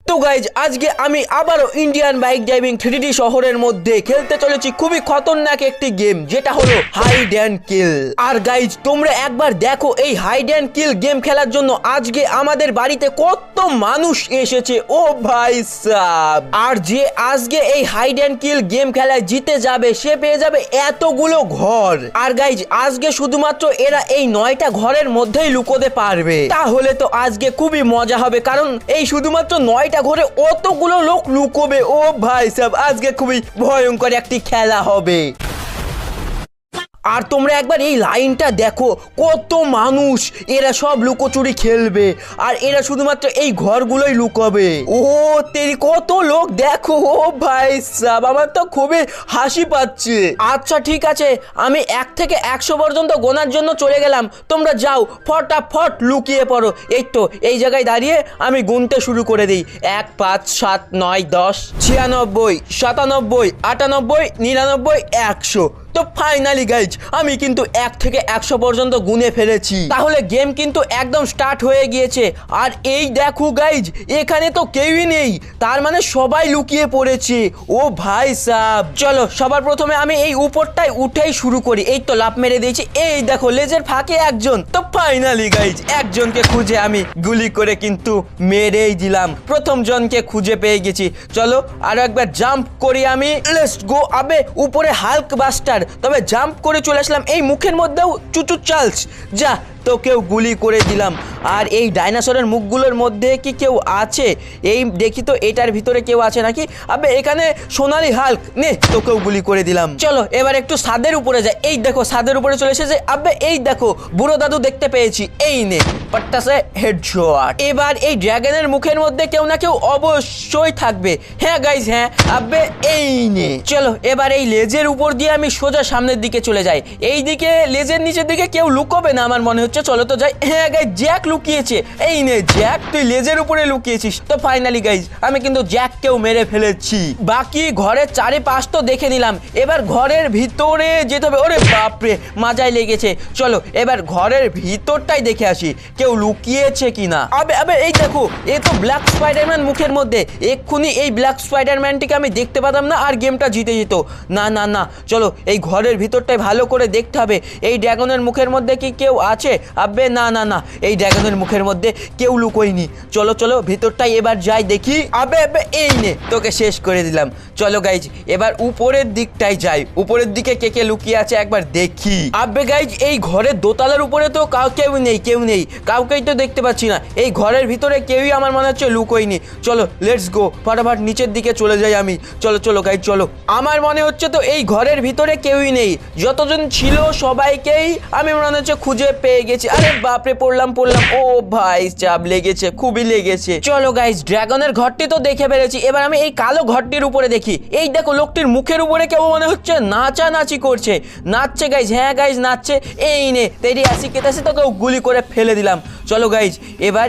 তো গাইজ আজকে আমি আবারও ইন্ডিয়ান বাইক ড্রাইভিং 3D শহরের মধ্যে খেলতে চলেছি খুবই খতরনাক একটি গেম, যেটা হলো হাইড অ্যান্ড কিল। আর গাইজ তোমরা একবার দেখো এই হাইড অ্যান্ড কিল গেম খেলার জন্য আজকে আমাদের বাড়িতে কত মানুষ এসেছে। ও ভাই সাব, আর যে আজকে এই হাইড অ্যান্ড কিল গেম খেলায় জিতে যাবে সে পেয়ে যাবে এতগুলো ঘর। আর গাইজ আজকে শুধুমাত্র এরা এই 9টা ঘরের মধ্যেই লুকোতে পারবে। তাহলে তো আজকে খুবই মজা হবে, কারণ এই শুধুমাত্র 9টা ঘরে অতগুলো লোক লুকোবে। ও ভাই সাহেব, আজকে খুবই ভয়ঙ্কর একটি খেলা হবে। আর তোমরা একবার এই লাইনটা দেখো, কত মানুষ, এরা সব লুকোচুরি খেলবে আর এরা শুধুমাত্র এই ঘরগুলোই লুকোবে। ও তেরি কত লোক দেখো। ও ভাই সাহেব, আমার তো খুবই হাসি পাচ্ছে। আচ্ছা ঠিক আছে, আমি 1 থেকে 100 পর্যন্ত গোনার জন্য চলে গেলাম, তোমরা যাও ফটাফট লুকিয়ে পড়ো। এই তো এই জায়গায় দাঁড়িয়ে আমি গুনতে শুরু করে দিই। 1 5 7 9 10 96 97 98 99 100। তো ফাইনালি গাইজ আমি কিন্তু 1 থেকে 100 পর্যন্ত গুনে ফেলেছি। তাহলে গেম কিন্তু একদম স্টার্ট হয়ে গিয়েছে। আর এই দেখো গাইজ, এখানে তো কেউই নেই, তার মানে সবাই লুকিয়ে পড়েছে। ও ভাই সাব, চলো সবার প্রথমে আমি এই উপরটায় উঠেই শুরু করি। এই তো লাফ মেরে দিয়েছি, এই দেখো লেজের ফাঁকে একজন। তো ফাইনালি গাইজ একজনকে খুঁজে আমি গুলি করে কিন্তু মেরেই দিলাম। প্রথম জনকে খুঁজে পেয়ে গেছি। চলো আরো একবার জাম্প করি আমি। Let's go. আবে উপরে হাল্ক বাস্টার, তবে জাম্প করে চলে আসলাম এই মুখের মধ্যেও চুচু চালস যা, তোকেও গুলি করে দিলাম। আর এই ডাইনোসরের মুখগুলোর মধ্যে কি কেউ আছে? এই দেখি তো এটার ভিতরে কেউ আছে নাকি। আবে এখানে সোনালি হাল্ক, নে তোকেও গুলি করে দিলাম। চলো এবার একটু ছাদের উপরে যাই। এই দেখো ছাদের উপরে চলে এসেছে। আবে এই দেখো বুড়ো দাদু দেখতে পেয়েছি, এই নে পাট্টাসে হেডশট। এবার এই ড্রাগনের মুখের মধ্যে কেউ না কেউ অবশ্যই থাকবে। হ্যাঁ গাইজ হ্যাঁ। আবে এই নে। চলো এবার এই লেজের উপর দিয়ে আমি সোজা সামনের দিকে চলে যাই। এই দিকে লেজের নিচের দিকে কেউ লুকোবে না আমার মনে হচ্ছে। চলো তো যাই। হ্যাঁ গাইজ জ্যাক লুকিয়েছে। এই নে জ্যাক, তুই লেজের উপরে লুকিয়েছিস। তো ফাইনালি গাইজ আমি কিন্তু জ্যাককেও মেরে ফেলেছি। বাকি ঘরের চারিপাশ তো দেখে নিলাম, এবার ঘরের ভিতরে যেতে হবে। ওরে বাপরে মাজায় লেগেছে। চলো এবার ঘরের ভিতরটাই দেখে আসি কেউ লুকিয়েছে কিনা। আবে আবে এই দেখো, এ তো ব্ল্যাক স্পাইডারম্যান মুখের মধ্যে। এক্ষুনি এই ব্ল্যাক স্পাইডারম্যানটিকে আমি দেখতে পেতাম না আর গেমটা জিতে যেত। না না না, চলো এই ঘরের ভিতরটাই ভালো করে দেখতে হবে। এই ড্রাগনের মুখের মধ্যে কি কেউ আছে? আবে না না না, এই ড্রাগনের মুখের মধ্যে কেউ লুকোয়নি। চলো চলো ভিতরটাই এবার যাই দেখি। আবে আবে এই নে, তোকে শেষ করে দিলাম। চলো গাইজ এবার উপরের দিকটাই যাই, উপরের দিকে কে কে লুকিয়ে আছে একবার দেখি। আবে গাইজ এই ঘরের দোতলার উপরে তো কেউ নেই, কেউ নেই, কাউকেই তো দেখতে পাচ্ছি না। এই ঘরের ভিতরে কেউই আমার মনে হচ্ছে লুকোয়নি। চলো লেটস গো, ফটাফট নিচের দিকে চলে যাই আমি। চলো চলো গাইজ চলো। আমার মনে হচ্ছে তো এই ঘরের ভিতরে কেউই নেই, যতজন ছিল সবাইকেই আমি মনে হচ্ছে খুঁজে পেয়ে গেছি। আরে বাপরে পড়লাম। ও ভাই চাপ লেগেছে, খুবই লেগেছে। চলো গাইজ ড্রাগনের ঘরটি তো দেখে ফেলেছি, এবার আমি এই কালো ঘরটির উপরে দেখি। এই দেখো লোকটির মুখের উপরে কেউ মনে হচ্ছে নাচানাচি করছে। নাচছে গাইজ, হ্যাঁ গাইজ নাচছে। এই নে তেরি আসি কেতাসি, তোকে গুলি করে ফেলে দিলাম। চলো গাইজ এবার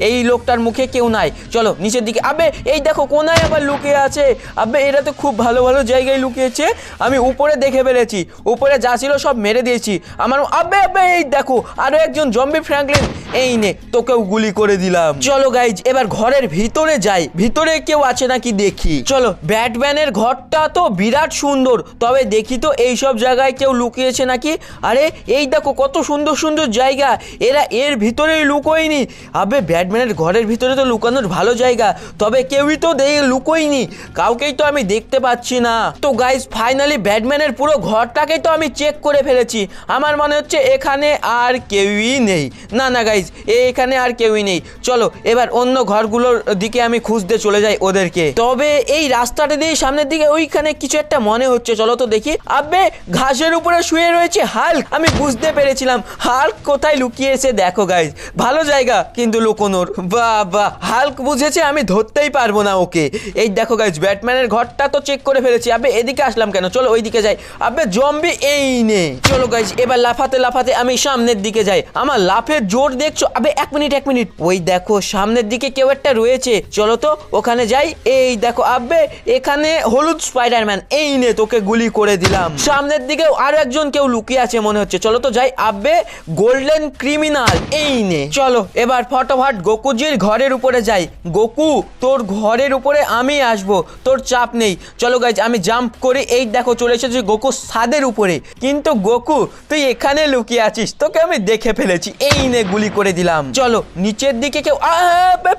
এই লোকটার মুখে কেউ নাই। চলো নিচের দিকে। আবে এই দেখো কোনায় আবার লুকিয়ে আছে। আবে এরা তো খুব ভালো ভালো জায়গায় লুকিয়েছে। আমি উপরে দেখে ফেলেছি, উপরে যা ছিল সব মেরে দিয়েছি আমার। আবে আবে এই দেখো আরো একজন জম্বি ফ্র্যাঙ্কলিন, এই নে তোকেও গুলি করে দিলাম। চলো গাইজ এবার ঘরের ভিতরে যাই, ভিতরে কেউ আছে নাকি দেখি। চলো ব্যাটম্যানের ঘরটা তো বিরাট সুন্দর, তবে দেখি তো এই সব জায়গায় কেউ লুকিয়েছে নাকি। আরে এই দেখো কত সুন্দর সুন্দর জায়গা, এরা এর ভিতরেই লুকোয়নি। আবে ব্যাটম্যানের ঘরের ভিতরে তো লুকানোর ভালো জায়গা, তবে কেউই তো লুকোয়নি, কাউকেই তো আমি দেখতে পাচ্ছি না। তো গাইজ ফাইনালি ব্যাটম্যানের পুরো ঘরটাকেই তো আমি চেক করে ফেলেছি। আমার মনে হচ্ছে এখানে আর কেউই নেই। না না গাইজ এখানে আর কেউই নেই। চলো এবার অন্য ঘরগুলোর দিকে আমি খুঁজতে চলে যাই ওদেরকে। তবে এই রাস্তাটা দিয়ে সামনের দিকে ওইখানে কিছু একটা মনে হচ্ছে, চলো তো দেখি। আবে ঘাসের উপরে শুয়ে রয়েছে হাল্ক, আমি বুঝতে পেরেছিলাম হাল্ক কোথায় লুকিয়েছে। দেখো গাইজ ভালো জায়গা কিন্তু লুকোনোর। বাহ হাল্ক বুঝেছে, আমি ধরতেই পারবো না ওকে। এই দেখো গাইজ ব্যাটম্যানের ঘরটা তো চেক করে ফেলেছি। আবে এদিকে আসলাম কেন, চলো ওইদিকে যাই। আবে জম্বি, এই নে। চলো গাইজ এবার লাফাতে লাফাতে আমি সামনের দিকে যাই। আমার লাফের জোর দেখছো? আবে এক মিনিট, ওই দেখো সামনের দিকে কেউ একটা রয়েছে, চলো তো ওখানে যাই। এই দেখো আব্বে, এখানে হলুদ স্পাইডারম্যান, এই নে তোকে গুলি করে দিলাম। সামনের দিকে আরো একজন কেউ লুকিয়ে আছে মনে হচ্ছে, চলো তো যাই। আব্বে গোল্ডেন ক্রিমিনাল, এই নে। চলো এবার ফটোফট গোকুজির ঘরের উপরে যাই। গোকু তোর ঘরের উপরে আমি আসবো, তোর চাপ নেই। চলো গাইজ আমি জাম্প করি, এই দেখো চলে এসেছি গোকু ছাদের উপরে। কিন্তু গোকু তুই এখানে লুকিয়ে আছিস, তোকে আমি দেখে ফেলেছি, এই নে গুলি করে দিলাম। চলো নিচের দিকে কেউ,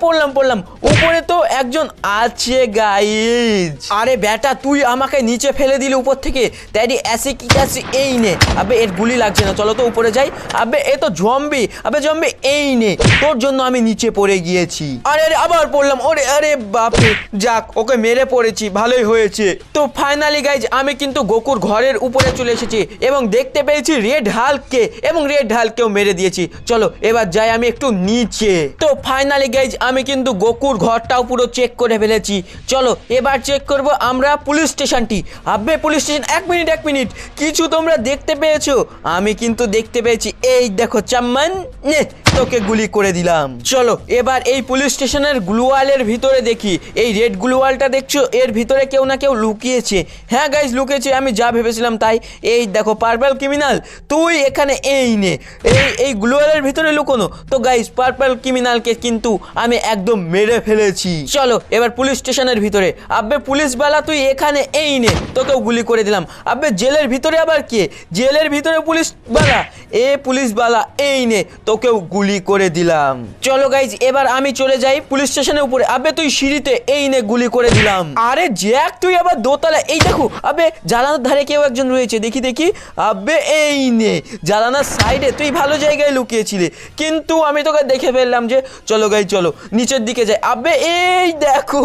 পড়লাম। উপরে তো একজন আছে গাইজ। আরে বেটা তুই আমাকে নিচে ফেলে দিলি উপর থেকে, তাই এসে কি আছে, এই নে। আবে এর গুলি লাগছে না, চলো তো উপরে যাই। আবে এ তো জম্বি, জম্বি, এই নে তোর জন্য আমি নিচে পড়ে গিয়েছি। আরে আবার পড়লাম, আরে বাপরে, যাক ওকে মেরে পড়েছি, ভালোই হয়েছে। তো ফাইনালি গাইজ আমি কিন্তু গোকুর ঘরের উপরে চলে এসেছি এবং দেখতে পেয়েছি রেড হাল্ককে, এবং রেড হাল্ককেও মেরে দিয়েছি। চলো এবার যাই আমি একটু নিচে। তো ফাইনালি গাইজ আমি কিন্তু গোকুর ঘরটাও পুরো চেক করে ফেলেছি। চলো এবার চেক করব আমরা পুলিশ স্টেশনটি। আব্বে পুলিশ স্টেশন, এক মিনিট, কিছু তোমরা দেখতে পেয়েছো? আমি কিন্তু দেখতে পেয়েছি, এই দেখো চাম্মান, নে তোকে গুলি করে দিলাম। চলো এবার এই পুলিশ স্টেশনের গ্লুওয়ালের ভিতরে দেখি। এই রেড গ্লুওয়ালটা দেখছো, এর ভিতরে কেউ না কেউ লুকিয়েছে। হ্যাঁ গাইজ লুকিয়েছে, আমি যা ভেবেছিলাম তাই। এই দেখো পার্পল ক্রিমিনাল, তুই এখানে এই নে, এই গ্লুওয়ালের ভিতরে লুকোনো। তো গাইজ পার্পল ক্রিমিনালকে কিন্তু আমি একদম মেরে ফেলেছি। চলো এবার পুলিশ স্টেশনের ভিতরে। আব্বে পুলিশওয়ালা তুই এখানে এই নে, তোকেও গুলি করে দিলাম। আব্বে জেলের ভিতরে আবার কে? জেলের ভিতরে পুলিশওয়ালা, পুলিশওয়ালা এই নে, তোকেও গুলি করে দিলাম। চলো গাইজ এবার আমি চলে যাই পুলিশ স্টেশনের উপরে। আবে তুই সিঁড়িতে, এই নে গুলি করে দিলাম। আরে জ্যাক তুই আবার দোতলা, এই দেখো আবে জানালার ধারে কেউ একজন রয়েছে, দেখি। আবে এই নে জানালার সাইডে, তুই ভালো জায়গায় লুকিয়েছিলি কিন্তু আমি তোকে দেখে ফেললাম যে। চলো গাইজ চলো নিচের দিকে যাই। আবে এই দেখো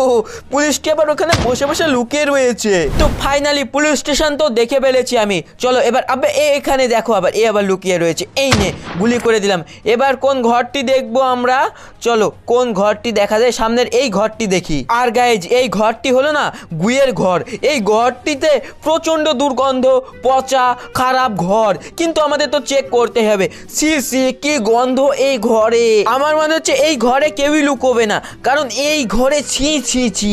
পুলিশকে আবার ওখানে বসে লুকিয়ে রয়েছে। তো ফাইনালি পুলিশ স্টেশন তো দেখে ফেলেছি আমি। চলো এবার আবে এখানে দেখো আবার লুকিয়ে রয়েছে, এই নে গুলি করে দিলাম। এবার কোন ঘরটি দেখবো আমরা? চলো কোন ঘরটি দেখা যায়, সামনের এই ঘরটি দেখি। আর গাইজ এই ঘরটি হলো না গুয়ের ঘর। এই ঘরটিতে প্রচন্ড দুর্গন্ধ, পচা খারাপ ঘর, কিন্তু আমাদের তো চেক করতে হবে। সি কি গন্ধ এই ঘরে। আমার মনে হচ্ছে এই ঘরে কেউই লুকোবে না, কারণ এই ঘরে ছি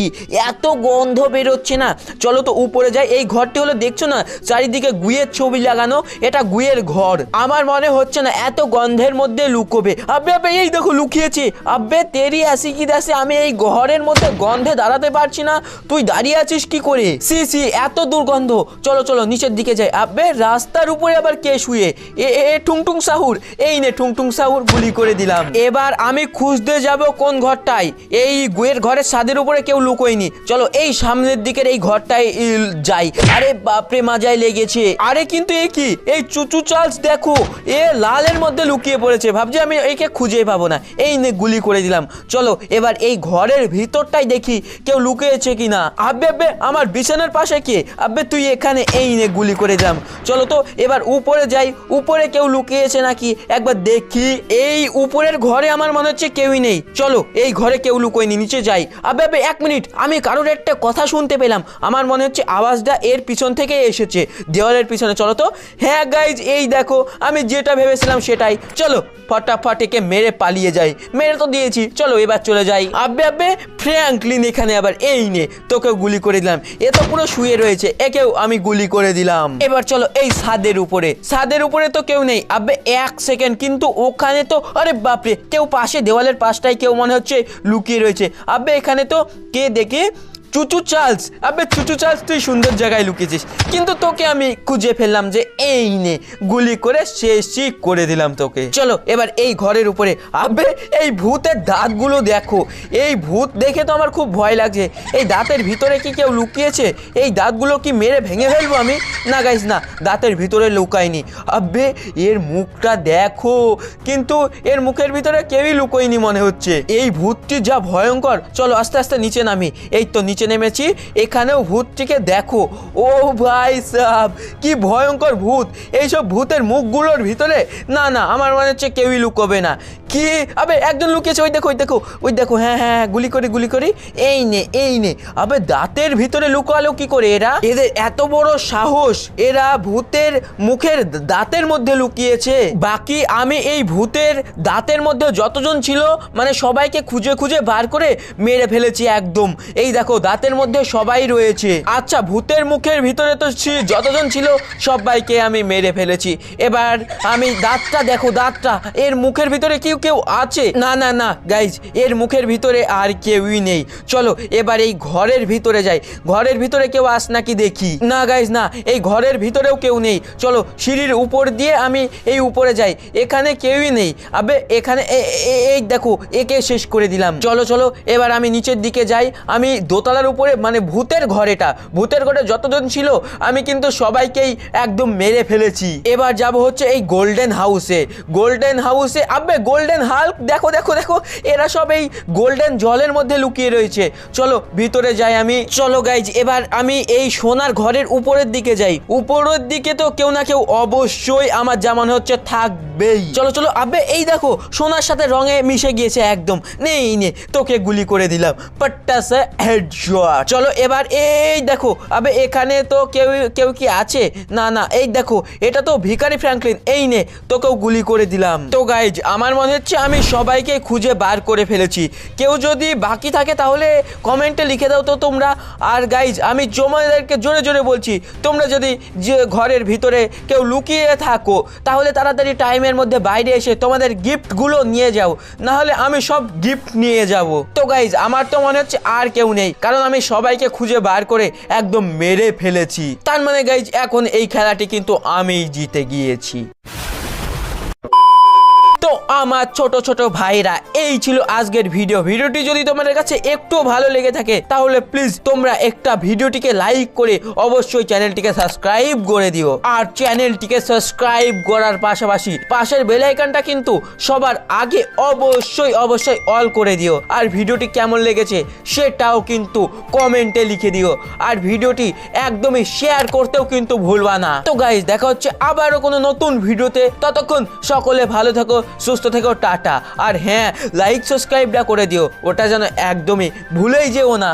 এত গন্ধ বেরোচ্ছে না। চলো তো উপরে যাই। এই ঘরটি হলো দেখছো না চারিদিকে গুয়ের ছবি লাগানো, এটা গুয়ের ঘর। আমার মনে হচ্ছে না এত গন্ধের মধ্যে লুকোবে। আবে এই দেখো লুকিয়েছে। আবে তেরি আসি কি দাসে, আমি এই ঘরের মধ্যে গন্ধে দাঁড়াতে পারছি না, তুই দাঁড়িয়ে আছিস কি করে? সি এত দুর্গন্ধ। চলো নিচের দিকে যাই। আবে রাস্তার উপরে আবার কে শুয়ে? ঠুংঠুং সাহুর, এই নে ঠুংঠুং সাহুর, গুলি করে দিলাম। এবার আমি খুঁজতে যাব কোন ঘরটায়। এই গুয়ের ঘরের ছাদের উপরে কেউ লুকোয়নি। চলো এই সামনের দিকের এই ঘরটায় যাই। আরে বাপরে মাজায় লেগেছে। আরে কিন্তু এ কি, এই চুচু চার্লস দেখো, লালের মধ্যে লুকিয়ে পড়েছে, ভাবছি আমি একে খুঁজেই পাবো না, এই নে গুলি করে দিলাম। চলো এবার এই ঘরের ভিতরটাই দেখি কেউ লুকিয়েছে কিনা। আব্বে আমার বিছানার পাশে কে? আব্বে তুই এখানে, এই নে গুলি করে দিলাম। চলো তো এবার উপরে যাই, উপরে কেউ লুকিয়েছে নাকি একবার দেখি। এই উপরের ঘরে আমার মনে হচ্ছে কেউই নেই। চলো এই ঘরে কেউ লুকোয়নি, নিচে যাই। আবে এক মিনিট, আমি কারোর একটা কথা শুনতে পেলাম, আমার মনে হচ্ছে আওয়াজটা এর পিছন থেকে এসেছে, দেওয়ালের পিছনে। চলো তো। হ্যাঁ গাইজ এই দেখো আমি যেটা ভেবেছিলাম সেটাই। চলো ফটাফট একে মেরে পালিয়ে যাই। মেরে তো দিয়েছি, চলো এবার চলে যাই। আব্বে ফ্র্যাঙ্কলিন এখানে আবার, এই নে তোকেও গুলি করে দিলাম। এ তো পুরো শুয়ে রয়েছে, একেও আমি গুলি করে দিলাম। এবার চলো এই ছাদের উপরে তো কেউ নেই। আব্বে এক সেকেন্ড, কিন্তু ওখানে তো, আরে বাপরে, কেউ পাশে দেওয়ালের পাশটায় কেউ মনে হচ্ছে লুকিয়ে রয়েছে। আব্বে এখানে তো কে দেখে? চুচু চার্লস। আবে চুচু চার্লস তুই সুন্দর জায়গায় লুকিয়েছিস, কিন্তু তোকে আমি খুঁজে ফেললাম যে, এই নে গুলি করে শেষই করে দিলাম তোকে। চলো এবার এই ঘরের উপরে। আবে এই ভূতের দাঁতগুলো দেখো, এই ভূত দেখে তো আমার খুব ভয় লাগছে। এই দাঁতের ভিতরে কি কেউ লুকিয়েছে? এই দাঁতগুলো কি মেরে ভেঙে ফেলবো আমি? না গাইস না, দাঁতের ভিতরে লুকায়নি। আবে এর মুখটা দেখো, কিন্তু এর মুখের ভিতরে কেউই লুকোয়নি মনে হচ্ছে। এই ভূতটি যা ভয়ঙ্কর। চলো আস্তে আস্তে নিচে নামি। এই তো নিচে নেমেছি, এখানেও ভূতটিকে দেখো। ও ভাই সাহেব কি ভয়ঙ্কর ভূত। এইসব ভূতের মুখগুলোর ভিতরে না আমার মনে হচ্ছে কেউই লুকোবে না। কি আবে একজন লুকিয়েছে, ওই দেখো ওই দেখো ওই দেখো, হ্যাঁ হ্যাঁ গুলি করি এই নে আবে দাঁতের ভিতরে লুকালো কি করে এরা? এদের এত বড় সাহস, এরা ভূতের মুখের দাঁতের মধ্যে লুকিয়েছে। বাকি আমি এই ভূতের দাঁতের মধ্যে যতজন ছিল মানে সবাইকে খুঁজে খুঁজে বার করে মেরে ফেলেছি একদম। এই দেখো দাঁতের মধ্যে সবাই রয়েছে। আচ্ছা ভূতের মুখের ভিতরে তো যতজন ছিল সবাইকে আমি মেরে ফেলেছি। এবার আমি দাঁতটা দেখো, দাঁতটা এর মুখের ভিতরে কেউ আছে? না না না গাইজ, এর মুখের ভিতরে আর কেউই নেই। চলো এবার এই ঘরের ভিতরে যাই, ঘরের ভিতরে কেউ আস নাকি দেখি। না গাইজ না, এই ঘরের ভিতরেও কেউ নেই। চলো সিঁড়ির উপর দিয়ে আমি এই উপরে যাই, এখানে কেউই নেই। আবে এখানে এই দেখো একে শেষ করে দিলাম। চলো চলো এবার আমি নিচের দিকে যাই। আমি দোতলার উপরে মানে ভূতের ঘরে যতজন ছিল আমি কিন্তু সবাইকেই একদম মেরে ফেলেছি। এবার যাব হচ্ছে এই গোল্ডেন হাউসে। আবে গোল্ডেন হাল্ক দেখো দেখো দেখো, এরা সব এই গোল্ডেন জলের মধ্যে লুকিয়ে রয়েছে। চলো ভিতরে যাই আমি। চলো গাইজ এবার আমি এই সোনার ঘরের উপরের দিকে যাই। উপরের দিকে তো কেউ না কেউ অবশ্যই আমার যা মনে হচ্ছে থাকবেই। চলো চলো আবে এই দেখো সোনার সাথে রঙে মিশে গিয়েছে একদম। নে তোকে গুলি করে দিলাম, পট্টাসে হেডশট। চলো এবার এই দেখো, আবে এখানে তো কেউ কি আছে? না না, এই দেখো এটা তো ভিখারি ফ্র্যাঙ্কলিন। এই নে তোকেও গুলি করে দিলাম। তো গাইজ আমার মনে হচ্ছে আমি সবাইকে খুঁজে বার করে ফেলেছি। কেউ যদি বাকি থাকে তাহলে কমেন্টে লিখে দাও তো তোমরা। আর গাইজ আমি তোমাদেরকে জোরে জোরে বলছি, তোমরা যদি যে ঘরের ভিতরে কেউ লুকিয়ে থাকো তাহলে তাড়াতাড়ি টাইমের মধ্যে বাইরে এসে তোমাদের গিফটগুলো নিয়ে যাও, না হলে আমি সব গিফট নিয়ে যাব। তো গাইজ আমার তো মনে হচ্ছে আর কেউ নেই, কারণ আমি সবাইকে খুঁজে বার করে একদম মেরে ফেলেছি। তার মানে গাইজ এখন এই খেলাটি কিন্তু আমিই জিতে গিয়েছি। তো আমার ছোট ছোট ভাইরা, এই ছিল আজকের ভিডিওটি যদি তোমাদের কাছে একটু ভালো লেগে থাকে তাহলে প্লিজ তোমরা একটা ভিডিওটিকে লাইক করে অবশ্যই চ্যানেলটিকে সাবস্ক্রাইব করে দিও। আর চ্যানেলটিকে সাবস্ক্রাইব করার পাশাপাশি পাশের বেল আইকনটা কিন্তু সবার আগে অবশ্যই অল করে দিও। আর ভিডিওটি কেমন লেগেছে সেটাও কিন্তু কমেন্টে লিখে দিও। আর ভিডিওটি একদমই শেয়ার করতেও কিন্তু ভুলবা না। তো গাইস দেখা হচ্ছে আবারও কোনো নতুন ভিডিওতে। ততক্ষণ সকলে ভালো থাকো, সুস্থ থেকো, টাটা। আর হ্যাঁ লাইক সাবস্ক্রাইবটা করে দিও, ওটা যেন একদমই ভুলেই যেও না।